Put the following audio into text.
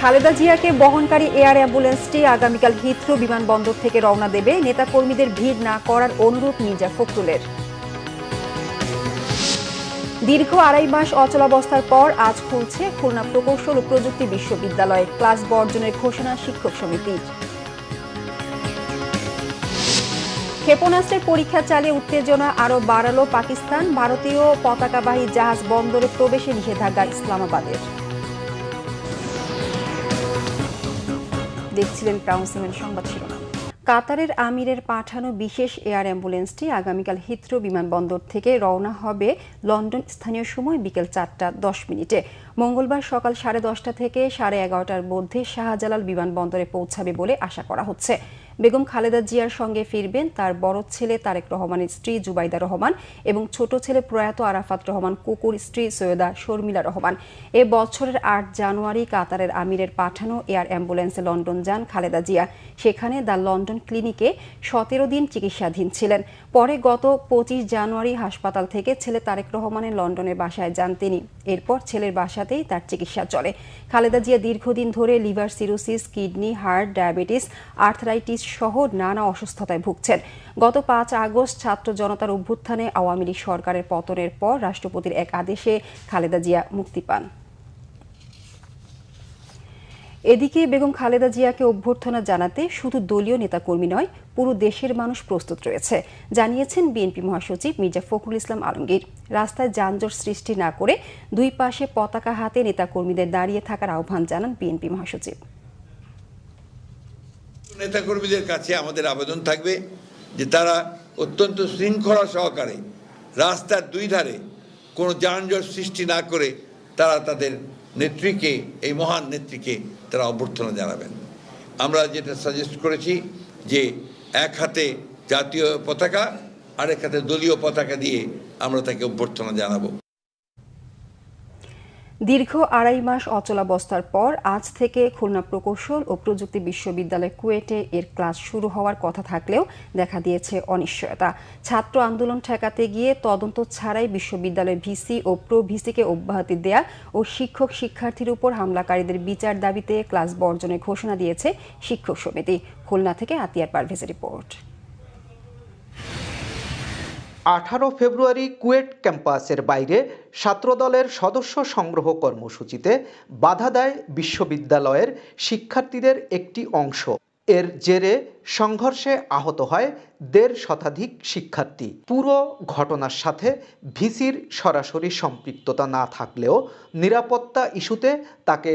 খালেদা জিয়াকে বহনকারী এয়ার অ্যাম্বুলেন্সটি আগামীকাল হিথ্রো বিমানবন্দর থেকে রওনা দেবে। নেতাকর্মীদের ভিড় না করার অনুরোধ মির্জা ফখরুলের। দীর্ঘ ২.৫ মাস অচলাবস্থার পর আজ খুলছে খুলনা প্রকৌশল ও প্রযুক্তি বিশ্ববিদ্যালয়। ক্লাস বর্জনের ঘোষণা শিক্ষক সমিতির। ক্ষেপণাস্ত্রের পরীক্ষা চালিয়ে উত্তেজনা আরও বাড়ালো পাকিস্তান। ভারতীয় পতাকাবাহী জাহাজ বন্দরে প্রবেশে নিষেধাজ্ঞা ইসলামাবাদের। দেখছিলেন ক্রাউন সিমেন্ট সংবাদ শিরোনাম। কাতারের আমিরের পাঠানো বিশেষ এয়ার অ্যাম্বুলেন্সটি আগামীকাল হিথ্রো বিমানবন্দর থেকে রওনা হবে লন্ডন স্থানীয় সময় বিকেল ৪টা ১০ মিনিটে। মঙ্গলবার সকাল 10:30 থেকে 11:30টার মধ্যে শাহজালাল বিমানবন্দরে পৌঁছাবে বলে আশা করা হচ্ছে। বেগম খালেদা জিয়ার সঙ্গে ফিরবেন তার বড় ছেলে তারেক রহমানের স্ত্রী জুবাইদা রহমান এবং ছোট ছেলে প্রয়াত আরাফাত রহমান কুকুর স্ত্রী সৈয়দা শর্মিলা রহমান। এ বছরের ৮ জানুয়ারি কাতারের আমিরের পাঠানো এয়ার অ্যাম্বুলেন্সে লন্ডন যান খালেদা জিয়া। সেখানে দ্য লন্ডন ক্লিনিকে 17 দিন চিকিৎসাধীন ছিলেন। পরে গত 25 জানুয়ারি হাসপাতাল থেকে ছেলে তারেক রহমানের লন্ডনের বাসায় যান তিনি। এরপর ছেলের বাসাতেই তার চিকিৎসা চলে। খালেদা জিয়া দীর্ঘদিন ধরে liver cirrhosis, kidney, heart, diabetes, arthritis সহ নানা অসুস্থতায় ভুগছেন। গত 5 আগস্ট ছাত্র জনতার অভ্যুত্থানে আওয়ামী লীগ সরকারের পতনের পর রাষ্ট্রপতির এক আদেশে খালেদা জিয়া মুক্তি পান। এদিকে বেগম খালেদা জিয়াকে অভ্যর্থনা জানাতে শুধু দলীয় নেতাকর্মী নয়, পুরো দেশের মানুষ প্রস্তুত রয়েছে, জানিয়েছেন বিএনপি মহাসচিব মির্জা ফখরুল ইসলাম আলমগীর। রাস্তায় যানজট সৃষ্টি না করে দুই পাশে পতাকা হাতে নেতাকর্মীদের দাঁড়িয়ে থাকার আহ্বান জানান বিএনপি মহাসচিব। নেতাকর্মীদের কাছে আমাদের আবেদন থাকবে যে তারা অত্যন্ত শৃঙ্খলা সহকারে রাস্তার দুই ধারে কোনো যানজট সৃষ্টি না করে তারা তাদের নেত্রীকে, এই মহান নেত্রীকে তারা অভ্যর্থনা জানাবেন। আমরা যেটা সাজেস্ট করেছি যে এক হাতে জাতীয় পতাকা আর এক হাতে দলীয় পতাকা দিয়ে আমরা তাকে অভ্যর্থনা জানাবো। দীর্ঘ ২.৫ মাস অচলাবস্থার পর আজ থেকে খুলনা প্রকৌশল ও প্রযুক্তি বিশ্ববিদ্যালয় কুয়েটে এর ক্লাস শুরু হওয়ার কথা থাকলেও দেখা দিয়েছে অনিশ্চয়তা। ছাত্র আন্দোলন ঠেকাতে গিয়ে তদন্ত ছাড়াই বিশ্ববিদ্যালয়ের ভিসি ও প্রো ভিসিকে অব্যাহতি দেয়া ও শিক্ষক শিক্ষার্থীর উপর হামলাকারীদের বিচার দাবিতে ক্লাস বর্জনের ঘোষণা দিয়েছে শিক্ষক সমিতি। খুলনা থেকে আতিয়ার পারভেজের রিপোর্ট। 18 ফেব্রুয়ারি কুয়েট ক্যাম্পাসের বাইরে ছাত্রদলের সদস্য সংগ্রহ কর্মসূচিতে বাধা দেয় বিশ্ববিদ্যালয়ের শিক্ষার্থীদের একটি অংশ। এর জেরে সংঘর্ষে আহত হয় 1.5 শতাধিক শিক্ষার্থী। পুরো ঘটনার সাথে ভিসির সরাসরি সম্পৃক্ততা না থাকলেও নিরাপত্তা ইস্যুতে তাকে